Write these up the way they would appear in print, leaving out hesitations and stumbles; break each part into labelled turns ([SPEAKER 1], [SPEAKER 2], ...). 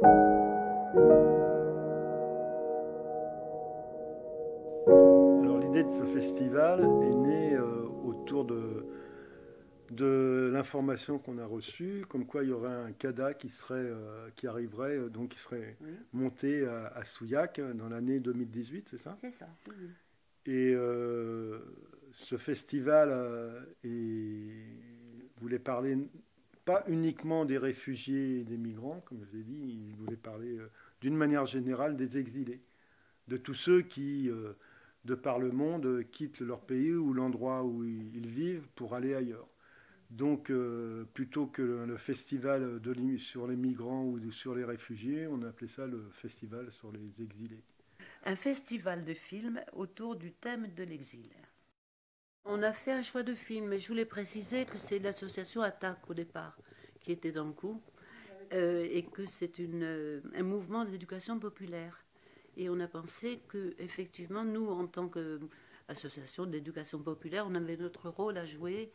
[SPEAKER 1] Alors l'idée de ce festival est née autour de l'information qu'on a reçue, comme quoi il y aurait un CADA qui arriverait, donc qui serait
[SPEAKER 2] Oui,
[SPEAKER 1] monté à Souillac dans l'année 2018, c'est ça?
[SPEAKER 2] c'est ça. Oui, oui.
[SPEAKER 1] Et ce festival voulait parler pas uniquement des réfugiés et des migrants, comme je l'ai dit, il voulait parler d'une manière générale des exilés, de tous ceux qui, de par le monde, quittent leur pays ou l'endroit où ils vivent pour aller ailleurs. Donc, plutôt que le festival sur les migrants ou sur les réfugiés, on a appelé ça le festival sur les exilés.
[SPEAKER 2] Un festival de films autour du thème de l'exil. On a fait un choix de film, mais je voulais préciser que c'est l'association Attaque au départ qui était dans le coup et que c'est un mouvement d'éducation populaire. Et on a pensé que, effectivement, nous, en tant qu'association d'éducation populaire, on avait notre rôle à jouer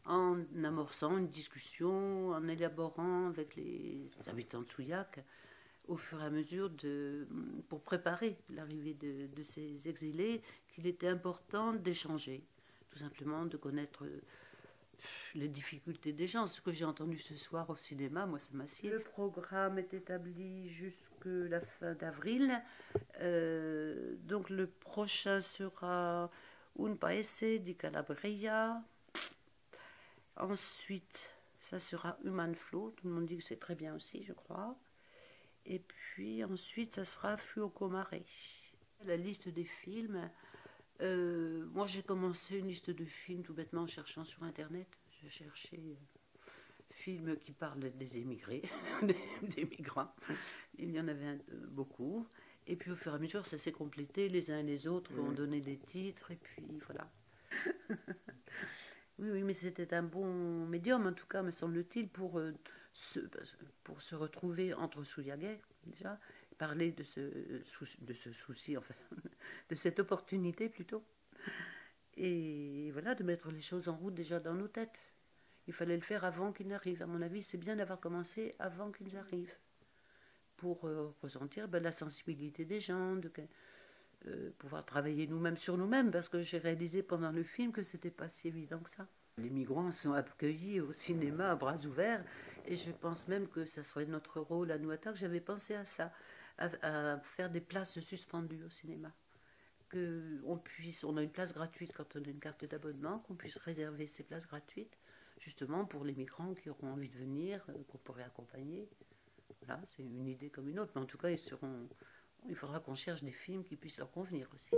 [SPEAKER 2] en amorçant une discussion, en élaborant avec les habitants de Souillac au fur et à mesure pour préparer l'arrivée de ces exilés, qu'il était important d'échanger, tout simplement de connaître les difficultés des gens. Ce que j'ai entendu ce soir au cinéma, moi ça m'a scié. Le programme est établi jusqu'à la fin d'avril. Donc le prochain sera Un Paese di Calabria. Ensuite, ça sera Human Flow. Tout le monde dit que c'est très bien aussi, je crois. Et puis ensuite, ça sera Fuoco Mare. La liste des films. Moi, j'ai commencé une liste de films tout bêtement en cherchant sur Internet. Je cherchais films qui parlent des émigrés, des migrants. Il y en avait beaucoup. Et puis au fur et à mesure, ça s'est complété. Les uns et les autres ont donné des titres. Et puis voilà. Oui, oui, mais c'était un bon médium, en tout cas, me semble-t-il, pour se retrouver entre Souliaguet, déjà, parler de ce souci, enfin, de cette opportunité plutôt, et voilà, de mettre les choses en route déjà dans nos têtes. Il fallait le faire avant qu'ils n'arrivent. À mon avis, c'est bien d'avoir commencé avant qu'ils arrivent, pour ressentir la sensibilité des gens, pouvoir travailler nous-mêmes sur nous-mêmes, parce que j'ai réalisé pendant le film que c'était pas si évident que ça. Les migrants sont accueillis au cinéma à bras ouverts, et je pense même que ça serait notre rôle à nous que j'avais pensé à ça, à faire des places suspendues au cinéma. On a une place gratuite quand on a une carte d'abonnement, qu'on puisse réserver ces places gratuites, justement pour les migrants qui auront envie de venir, qu'on pourrait accompagner. Voilà, c'est une idée comme une autre, mais en tout cas, il faudra qu'on cherche des films qui puissent leur convenir aussi.